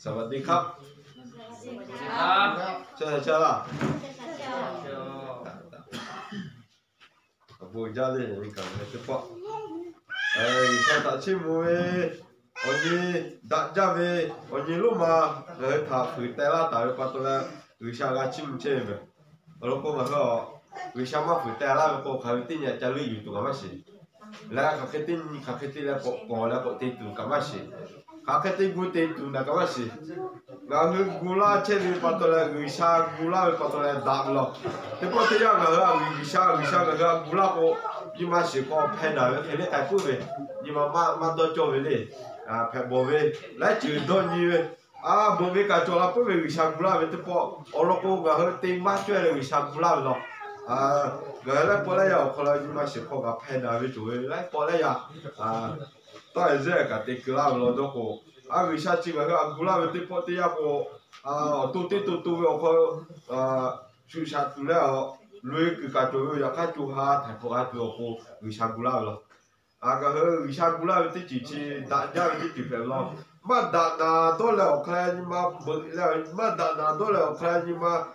สวัสดีครับเชิญล่ะ不家里人讲的是不，像大青木我你大家呗，我你路嘛，他回带啦，带了把多了，为啥个青木切呗？我老公嘛说，为啥嘛回带啦？我看今年家里有多干嘛事？来，看看了过了过地图干嘛事？看看地图地图那干嘛事？然后古拉切里把多了，为啥古拉把多了打了？这不这样个为啥个古拉个？你妈是搞拍那个，拍的太不会，你妈多教会嘞，拍不会，来就多你不会干做了不会为啥古拉为这不，我老公个和对妈做了为啥古拉了，来过来呀，后来你妈是搞个拍那个做的，来过来呀，到现在个对古拉了都好，为啥这个古拉为这不这样个，都个就啥做了。lui ke kato ya kato ha thai pho kato ko wisha gula lo aga he wisha gula ti chi da ja ti pe lo ma da na do le o kla ni ma le ma da na do le o kla ni ma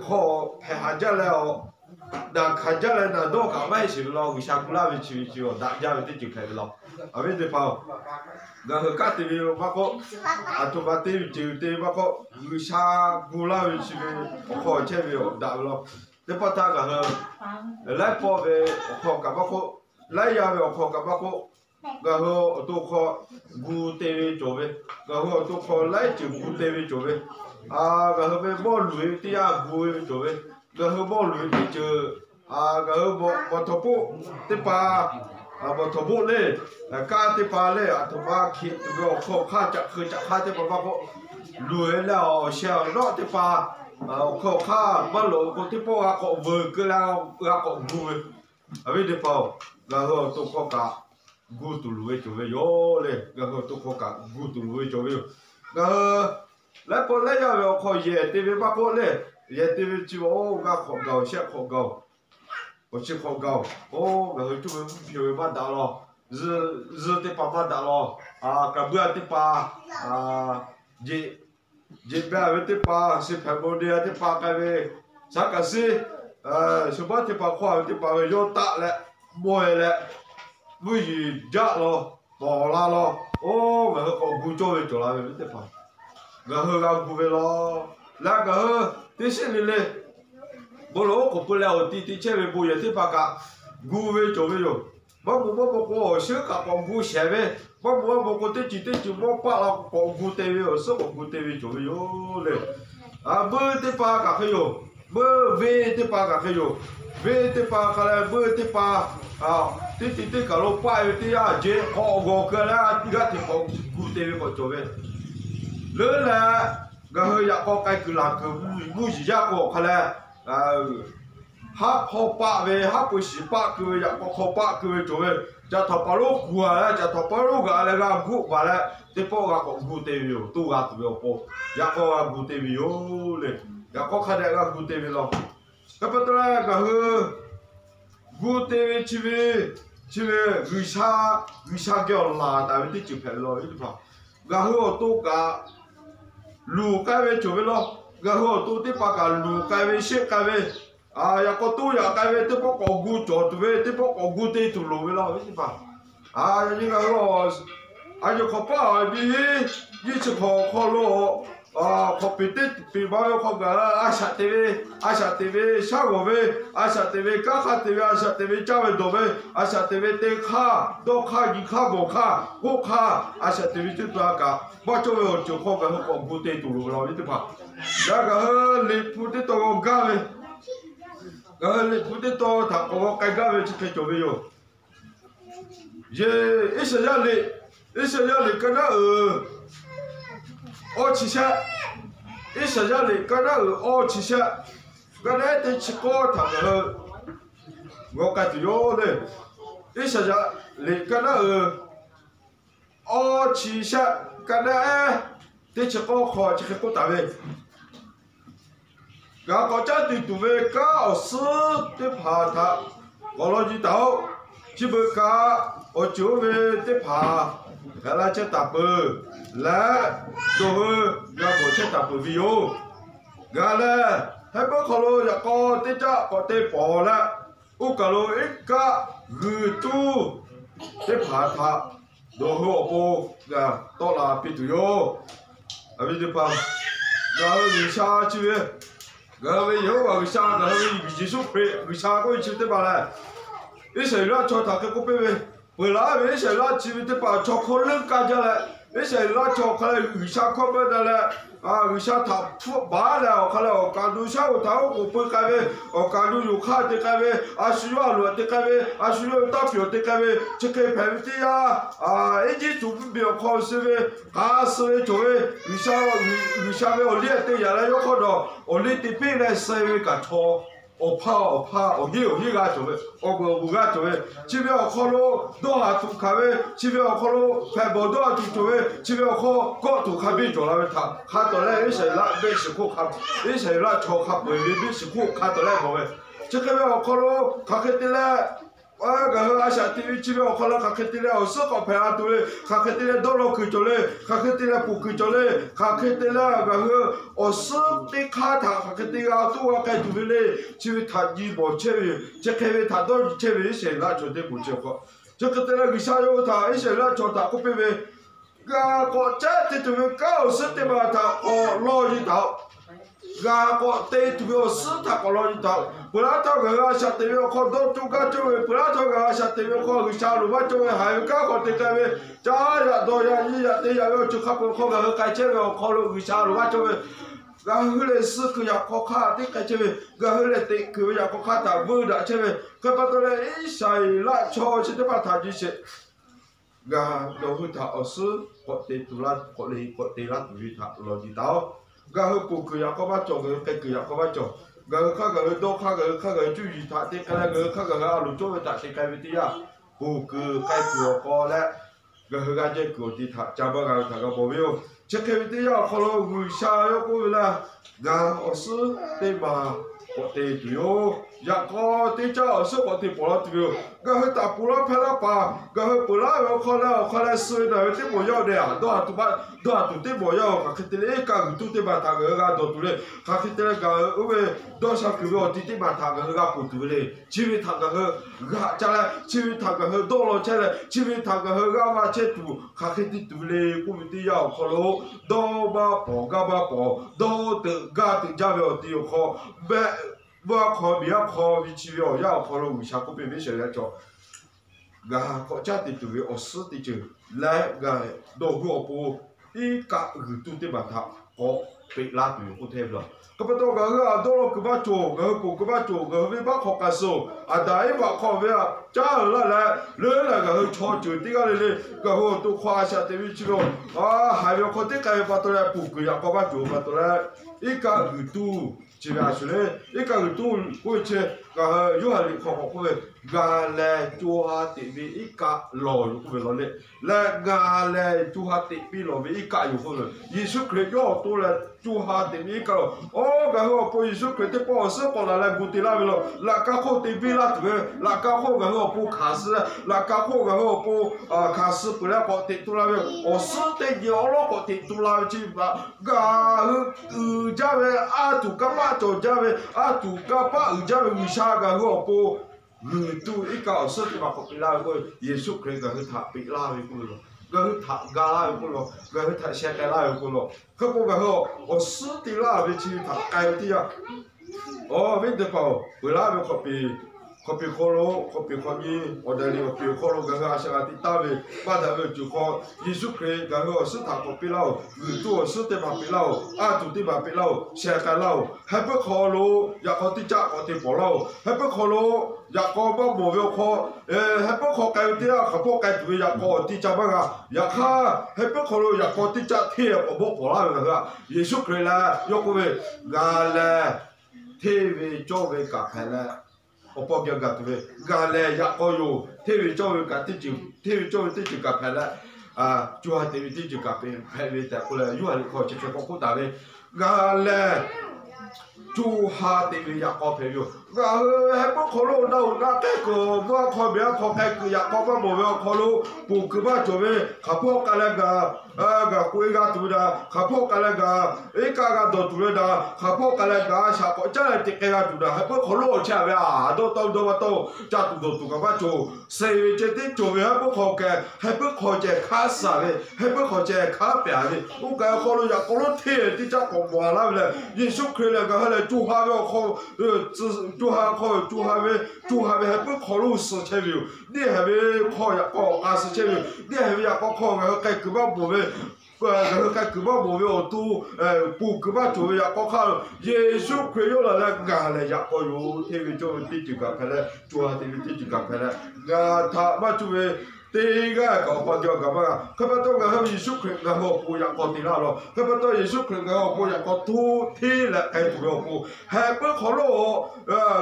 ho pe ha ja le o da kha ja le na do ka mai shi lo wisha gula chi da ja ti pe lo ave de pa ga he ka ti ma ko ato ba ti ti ma ko wisha gula chi ho che da lo để bắt ta cả hơn lấy po về họ cả bác cô lấy nhà về họ cả bác cô cả họ tôi họ gu tê chỗ về cả họ tôi họ lấy chữ gu tê chỗ về cả họ về bỏ lưới thì gu chỗ về cả họ bỏ lưới thì chữ cả họ bỏ thổ bộ thì pa bỏ thổ bộ lên cá thì pa lên thổ ba khi tụi họ khá chặt thì pa cô lưới là xẻo đó thì paเขาข้าบ้านหลวงคนที่พ่อเขาเวิร์กแล้วเขากูเอาไว้เดี๋ยวพอแล้วตัวเขากะกูตุลุยจุยโย่เลยแล้วตัวเขากะกูตุลุยจุยแล้วพอแล้วยังเขาเย่ทีวีบ้าพอเลยเย่ทีวีจิ๋วก็เขาเก่าเช่เขาเก่า我去考高，然后就譬如嘛打了，日的爸爸打了，干不要的爸，जिब्बे आवे ते पा से फेबोडे ते पा कावे साकासे सुबा ते पा खवा ते पा यो ता ले मोय ले बुई जा लो बो la lo ga ho ko gu jo jo la te pa ga ho ga gu ve lo la ga ho te se le bo lo ko pu le o ti che ve bu ye te pa ka gu ve jo ve yo mo ko se ka ko gu she ve mo ko te chi mo pa la ko gu te ve o so ko gu te ve jo yo le bo te pa ka ke yo bo ve te pa ka ke yo ve te pa ka la bo te pa te ka lo pa te ya je ko go ka la ga te ko gu te ve ko jo ve le la ga ho ya ko kai ku la ku bu ji ya ko ka la ha ho pa ve ha pu shi pa ku ya ko ho pa ku jo ve ja tho pa lo ku la ja tho pa lo ga la ga gu ba la te po ga ko gu te vi tu ga tu po ya ko ga gu te vi yo le ya ko kha de ga gu te vi lo ka pa to la ga hu gu te vi chi ve gu sha gyo la da vi ti chi pe lo i pa ga hu to ga lu ka ve jo ve lo ga hu to ti pa ga lu ka ve she ka ve ya có tu ya cái về tiếp có gu cho tu về tiếp có gu tê tu lô về lo biết không nhưng mà lo anh có pa đi đi chỉ khó lo khó bị tết bị bao khó cả Asia TV sao gọi về Asia TV các khác TV Asia TV cháu về đồ về Asia TV tê kha đô kha gì kha gỗ kha Asia TV chút đó cả bao nhiêu người chịu khó cả họ gu tê tu lô lo biết không đó cả lịch phụ tết to ga về le puté to ta ko kai ga ve che cho ve yo je isa ya le kana o chi sha isa ya le kana o chi sha ga ne te chi ko ta ga go ka ti yo le isa ya le kana o chi sha kana te chi ko kho chi ko ta ve gà có cha thì tụi về cá ở xứ tiếp hà thà có lo gì đâu chỉ bữa cá ở chỗ về tiếp hà gà là chết tạp bờ là đồ hư gà bộ chết tạp bờ video gà là hai bữa khó lô ya có tê cha có tê bỏ là u cả lô ít cả gừ tu tê phá thà đồ hư bộ gà to là pi tu yo à bây giờ bằng gà hơi xa chứ gà hơi yếu và xa gà hơi bị chỉ số bị xa có chỉ tê bà là ít xảy ra cho thằng cái cô bé vừa lá ít xảy ra chỉ tê bà cho con lưng cả ra lại ít xảy ra cho cái bị xa con bé đó là người sa tháp thuốc bá làเขาเลยการดูเช้าเท้ากูเปิดกันไปการดูอยู่ข้าเตะกันไปอาชีวะหลวงเตะกันไปอาชีวะตับอยู่เตะกันไปเช็คแผนที่ไอ้ที่ถูกเบี่ยงคอซื้อไปกาซื้อจ่อยวิชาไปเอาเลี้ยเตะอย่างไรก็ได้เอาเลี้ยตีเป็นเลยซื้อไปกับทอเอาเหี้ยกันจ่อยเอากูกันจ่อยชีวิตเอาเขาโลดูหาถูกขับชีวิตเอาเขาโลแผ่นบอลดูหาถูกจ่อยชีวิตเอาเขาก็ถูกขับไปจ่อยแล้วท่าข้าตอนแรกไม่ใช่ละไม่ใช่คู่ขับไม่ใช่ละชอขับไม่ใช่คู่ข้าตอนแรกบอกเลยชีวิตเอาเขาโลข้าแค่ตีแล้วก็เฮอาชาติวิชีวิตเอาเขาโลข้าแค่ตีแล้วสุขภาพตัวเลยข้าแค่ตีแล้วโดนคือจ่อยข้าแค่ตีแล้วปุ๊กคือจ่อยข้าแค่ตีแล้วก็เฮเอาสุขที่ข้าทางข้าแค่ตีเอาตัวแค่ตัวเลยชีวิตทันยีบ่เชื่อจะแค่ไปทันต้องเชื่อไม่ใช่ละจนได้บุญเจ้าก็จะก็แต่ละวิชาโยธาไม่ใช่ละจนตาก็เป็นก็จะที่ตัวก็สุดที่มาทางรอยีเท้าก็เตะตัวสุดทางรอยีเท้าเวลาทางก็ชาติวิคนต้องจุกจุกเวลาทางก็ชาติวิคนวิชาหรือว่าจุกหายก็เตะกันไปจ้าอย่าโดนอย่ายี่อย่าเตะอย่าจุกขับคนก็ใครเชื่อคนวิชาหรือว่าจุกก็เฮ้ยซื้อคืออยากข้อขาที่ใครเชื่อก็เฮ้ยติคืออยากข้อขาแต่วืดอะเชื่อก็ปัตตานีใส่ละชอชิดมาทานจิเสก็โดนหุ่นถ่าเอาซื้อกดตีตุลากดเลยกดตีละตุลิถ่ารอจีเต้าก็เฮ้ยกูคืออยากข้อมาจงก็ใครคืออยากข้อมาจงก็ข้าก็โดนข้าก็จุยถ่าที่กันแล้วข้าก็เอาลูกโจ้ถ่าที่ใครวิทยากูคือใครคือก็แล้วก็เฮ้ยการเจ้ากูที่ถ่าจ้าบ้านถ่าก็บอกวิวเช็ควิทยาเขาเราวิชาโยกูละก็เอาซื้อเต็มมาก็เตะตัวโยอยากก็เตะเจ้าเอาซื้อก็เตะปลาตัวโยก็เฮ้ยตาปลาเพลาปาก็เฮ้ยปลาเขาแล้วซื้อนะเตะบ่อยเดียวตัวตัวเตะบ่อยก็คิดเลยก็ตัวเตะมาทางก็ตัวเลยก็คิดเลยก็ตัวสักคือว่าเตะมาทางก็ปุ๊บตัวเลยชีวิตทางก็จะเลยชีวิตทางก็โดนเราใช่เลยชีวิตทางก็มาเช็ดตัวก็คิดตัวเลยกูไม่ได้ยาวเขาแล้วโดนมาปอก็มาปอโดนตึกก็ตึกจ้าเวลตีเขาแบบว่าเขาเบียเขาวิชีวิตยาวเขาเราวิชาก็เป็นไม่ใช่แล้วจ้ะก็เขาจะติดตัวอสุติจูแล้วก็โดนหัวปูอีกะตัวที่มาทำก็ไปลาตัวอุเทพแล้วก็เป็นตัวก็โดนก็มาโจก็ปูก็มาโจก็ไม่บ้าเขากระสุนแต่ไอ้บ้าเขาเบียจ้าแล้วเรื่องอะไรก็ชอบจุดที่กันเลยก็หัวตัวควาชาติวิชีวิตหายไปคนที่ใครมาตัวแรกปูก็อยากก็มาโจมาตัวแรกอีกะตัว집에 하시네. 이까 또 그치 가 요한이 거고 가래 조하티비 이까 로 그거 로네 라 가래 조하티비 로비 이까 요거는 예수 그리스도 또래 조하티비 이까 가고 보 예수 그리스도 보스 보라라 구티라빌로 라카코 티비라 그라카코 가고 보 카스 라카코 가고 보 카스 뿌라 보티 또라비 어스테 요로 보티 또라지 가 자베 아투까 cho cha về tu ca pa cha về người xa cả họ po người tu ít cả sơ thì mà có bị lao coi Giêsu Christ cả thả bị lao về coi rồi cái thả ga lao về coi rồi cái thả xe cái lao về coi rồi các cô cả họ ở sơ thì lao về chỉ thả cái thì à biết được không vừa lao về kopi kolo kopi koni odali kopi kolo gaga asanga titabe pada ve juko Yesu Christ gaga su ta kopi lao tu su te ma pi lao a tu te ma pi lao se ka lao ha pe kolo ya ko ti cha ko ti po lao ha pe kolo ya ko ba mo ve ko ha pe ko ka ti a ka po ka tu ya ko ti cha ba ga ya kha ha pe kolo ya ko ti cha the o bo po la ga Yesu Christ la yo ko ve ga la the ve jo ve ka kha la opo kya ga tuwe ga le ya ko yo tewi chowe ka ti ka phela chua tewi ti ka pe phele ta ko la yu ha ko che ko ta le ga le chú ha thì vì có phải hiểu ngà hơi hay bốc khó lô đâu ngà cái cổ mua khó bé khó cái cứ có mà mua bé khó lô bù cứ bắt cho về khắp phố cái này gà quay gà tụi đó khắp phố cái này ấy cả gà đồ tụi đó khắp phố cái này sao có chắc là cái gà tụi đó hay bốc khó lô chả về đâu mà đâu cha tụi cái bắt cho xây về chơi tí cho về hay bốc khó cái hay bốc khó chơi khá xa về hay bốc khó chơi khá bé về ông cái khó lô thiệt thì chắc còn mua lại về Giêsu Christ cái hay là chú ha về khó chú ha về hay bốc khó lô sự chơi về đi hay về khó có sự chơi về đi hay về có cái cứ bắt mua về cái cứ bắt mua về ô tô bù cứ bắt cho về có khá Giêsu Christ là ngà là cóอยู่ที่วิจารณ์ที่จุดกับเขาจูฮาที่วิที่จุดกับเขางาถ้ามาจูเวตีก็ก็พอจะกับว่าข้าพเจ้าก็ให้ยิสุคริสต์ก็หัวปูอยากกอดตีลาเราข้าพเจ้ายิสุคริสต์ก็หัวปูอยากกอดทุกที่แหละไอ้ตัวหัวปูแห่เพื่อขอโล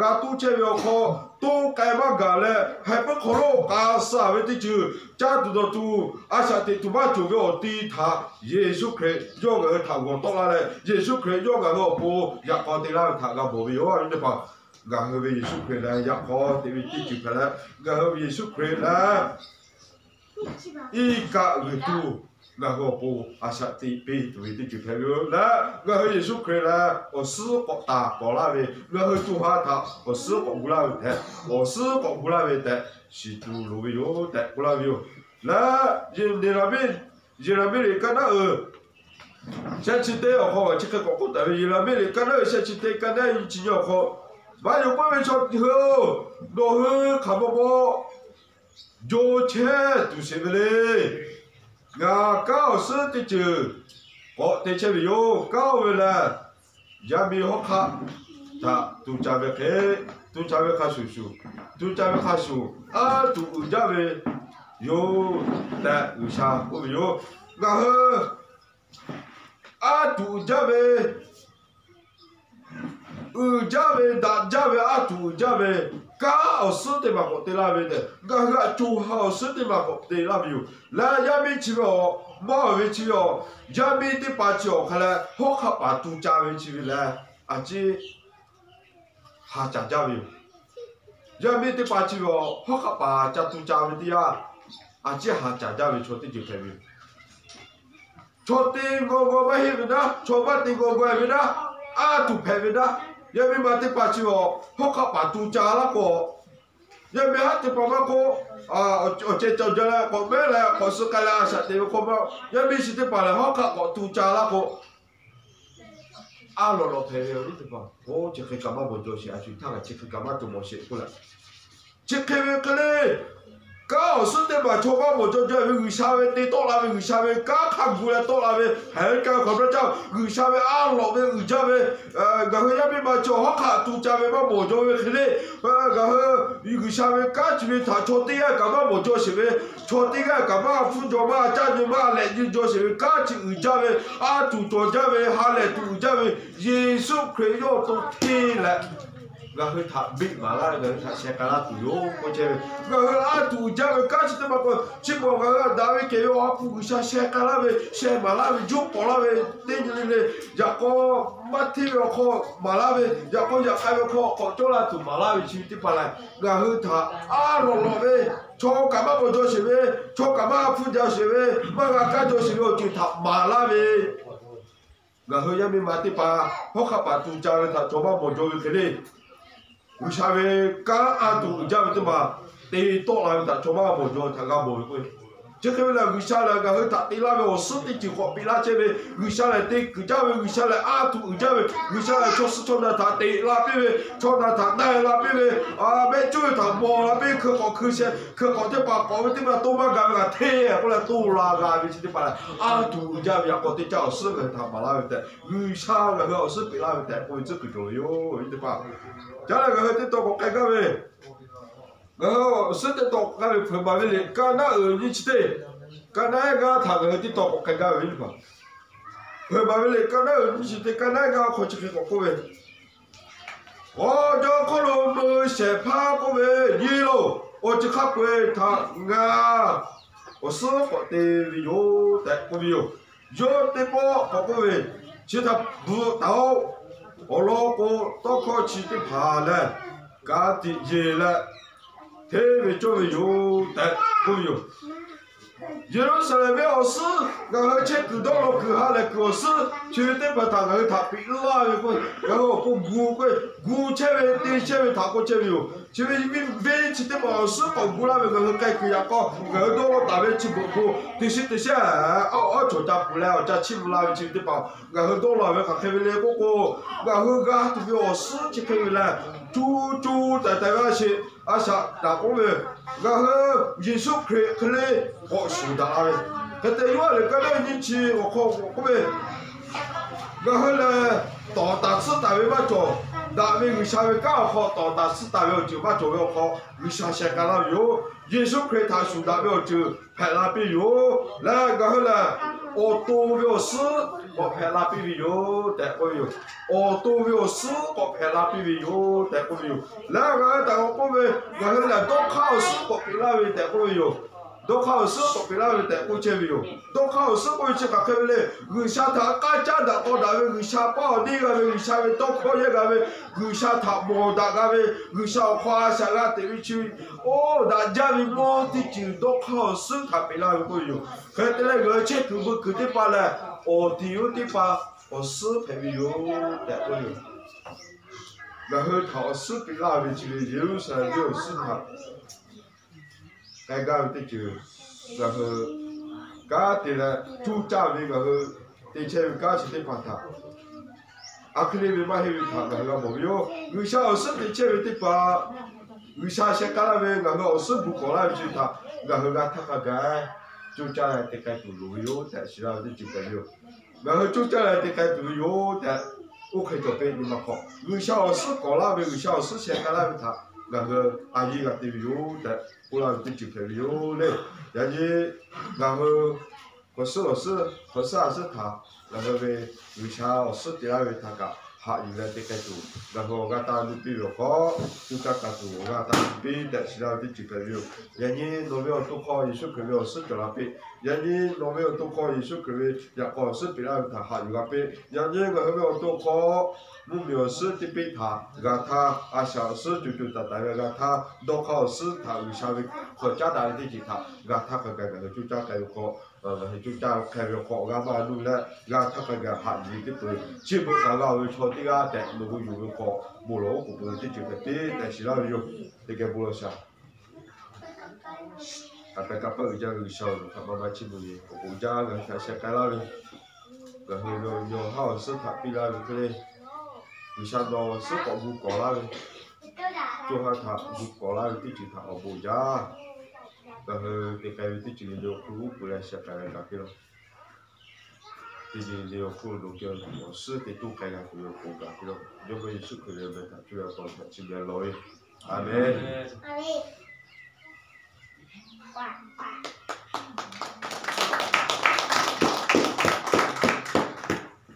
กาตู้เชี่ยวขอตู้ไก่มากาเลยแห่เพื่อขอโลกาสาเวทีจือจ้าตัวตู้อาชาติตัวบ้าจูเวอตีท่ายิสุคริสต์ย่อเงินทางหัวต้องละเลยยิสุคริสต์ย่อเงินหัวปูอยากกอดตีลาทางกับบ่มีว่าอย่างนี้ป่ะงาเฮเวยิสุคริสต์อยากกอดตีวิที่จุดกันแล้วงาเฮเวยิสุคริสต์อีกะหรือตู้งาหัวปูอาชาติปีตัวที่จุดแค่เรื่องแล้วงาเฮยิสุคริสต์แล้วอซื้อกตากอลาเวงาเฮจูฮาทาอซื้อกกุลาเวแต่อซื้อกกุลาเวแต่สิตูโลเวโยแต่กุลาเวโยแล้วยินดีราบิเลยกันนะฉันชิเตอเขาชิคกี้พายแต่ยินราบิเลยกันนะฉันชิเตกันนะจริงๆเขามาอยู่บ้านชอบเฮโดเฮขับบ่โยเชตุเสเบเลงาก้าวเสือติจือก็เตเชบิโยก้าวเวลายามีหอกขาถ้าตูจาเวเคตูจาเวคาสูตูจาเวคาสูตูจาเวโยแต่อุชาอุโยงาเฮตูจาเวดัดจาเวตูจาเวก้าวสุดที่มาบอกเตลาเวเดก้าวจูฮาสุดที่มาบอกเตลาวิวแล้วยามีชีวิตบ่วิชีวิตยามีที่ปัจจุบันแล้วหกขับปัจจุบันวิชีวิตแล้วอาจจะหาจัดจาวิวยามีที่ปัจจุบันหกขับปัจจุบันวิทยาอาจจะหาจัดจาวิชดที่จุดเทวิวชดที่งงไม่เห็นนะชดที่งงไม่เห็นนะถูกเพวินะยังไม่มาที่ปัจจุบันพวกเขาปัจจุบันละก็ยังไม่ฮัตที่ประมาณก็เจ้าจะละก็ไม่ละก็สุขละสัตย์ที่เขาบอกยังไม่สิที่ปัจจุบันพวกเขาปัจจุบันละก็เราเพวินี่ที่ป่ะโอ้เจ้าเคยกำมาบนโจเสียชุดทั้งเจ้าเคยกำมาตัวมอเสียกูละเจ้าเคยกันเลยก้าวสุดที่มาชกว่าบนโจจะเป็นวิชาเวทีโตละเป็นวิชาเวก้าขังกูละโตละเวเห็นกันของพระเจ้าวิชาเวเราเป็นวิชาเวก็เฮียไม่มาโจฮักขาตูจาเวมาบนโจเวคือเลยก็เฮียวิชาเวก้าชีวิตถ้าชดที่ก็มาบนโจชีวิตชดที่ก็มาฟุ้งโจมาจ้าโจมาเล่นโจชีวิตก้าชีวิตจาเวตูโจจาเวฮาเลตูจาเวเยซูคริสต์ตัวที่แหละก็คือถ้าบิ๊กมาแล้วก็ถ้าเชคาลาตุโยก็เจอก็คือตูจาเวก้าชีวิตมาก็ชิบอกก็ดาวิเกโยผู้กุศลเชคาลาเวเชมาลาเวจุปอลาเวเต็มเลยอยากก็มาที่เราขอมาลาเวอยากก็อยากใครมาขอโจลาตุมาลาเวชีวิตที่ปลายก็คือถ้าเราเวชอบกับมาบนโจชีวิตชอบกับมาพูดจาชีวิตมาการโจชีวิตจุดถ้ามาลาเวก็คือยังมีมาที่ป่าเพราะข้าป่าตูจาเวถ้าชอบมาบนโจวิเคลีวิชาเวก้าตูจาเวที่มาตีโต๊ะอะไรแต่ชอบมาบนโจทางการบนคุยจะคือเวลาวิชาเลยก็คือถ้าตีลาเวสุดที่จีขอปีลาเชเววิชาเลยตีกุจาเววิชาเลยตูจาเววิชาเลยชดชดนาถ้าตีลาเวชดนาถ้าได้ลาเวไม่ช่วยถ้ามอลาเวคือขอคือเชคือขอที่ปากขอที่มาตู้มากันก็เท่ก็เลยตู้ลากาวิชาที่ปากตูจาเวอยากขอที่เจ้าซื้อเงินทำมาลาเวแต่วิชาเลยก็ซื้อปีลาเวแต่คนซื้อกุจโยที่ปากจะเลยก็ที่ตัวของใครก็เวก็สุดที่ตัวก็เพิ่มมาเวลก็น่ายิ่งชิดก็น่าก็ทำที่ตัวของใครก็เวลป่ะเพิ่มมาเวลก็น่ายิ่งชิดก็น่าก็คนชิดของกูเวโอ้เจ้าคนรู้มือเสียผ้ากูเวยี่โลโอ้จะขับเวทางาโอ้ซื้อก็เตวิโยแต่กูวิโยโยเตปอของกูเวชิดทับบูเตา我老公到考起的爬了，家的热了，特别就有的都有。耶路撒冷没事，然后去古到了古下来古时，绝对不他然后他比拉一个，然后不古前面对前面他过前面有，前面为去的保事保古那边然后改个样搞，然后到了大边去不，这些做家不来，家去不来去的保，然后到了边看开回来然后个这边事去开回来，在那些啥打工们。然后耶稣可能我输的啊，可等于我那个人去我靠我们，然后呢到达次单位嘛做，单位下面刚好到达次单位就把做要好，下线干了有，耶稣可以他输的要就派那边有，来然后呢我多要事。我拍那边有，但我有，我都有事，我拍那边有，但我有。那个但我们，然后呢，都考试，我拍那边但我有，都考试，我拍那边但我这边有，都考试我去看看嘞，我下他干家的，我那边我下包那个边，我下面都考那个边，我下他毛那个边，我下花下个对不起，哦，大家们毛的就都考试，他拍那边我有，看到那个去根本肯定把嘞。我的有的把我四排有带过有，然后他四比那边去有时候有事他，该干的就，然后干的了主家的然后的前干起的把他，阿克里面买黑他然后没有，有些二十的前面的把，有些些干那边然后二十不过来去他，然后干他个干。就将来的该都路有的，其他的就没有。然后就将来的该都有的，我可以交给你们好。有小事搞那边，有小事先干那边他，然后阿姨个都有的，我那边就没有嘞。然后可是还是他，然后呗，有小事的那边他个。好，原来这个做，然后我打你比如好，就干干做，我打比的其他的几个有，人家那边都考艺术课表是叫那边，人家那边都考艺术课表也考试比那他好有那边，人家那边都考目标是的比他啊小事就大概他都考试他有下面和家长的其他和就家长考。就家开个考，俺妈弄了，俺他个哈子的多，基本上俺会朝这个带，如果有个考，不了我不能就个对，但是那有这个不了啥。啊，大家不讲有小路，他妈妈去不哩，我家人他先干那哩，然后有好事他比那里去嘞，有啥闹事搞不搞那哩，做下他不搞那里就他我家。然后这个有的就有苦过来下来那个了，这就有苦路叫我是的都开个就有苦个了，因为是可能被他主要搞他这边来，阿门。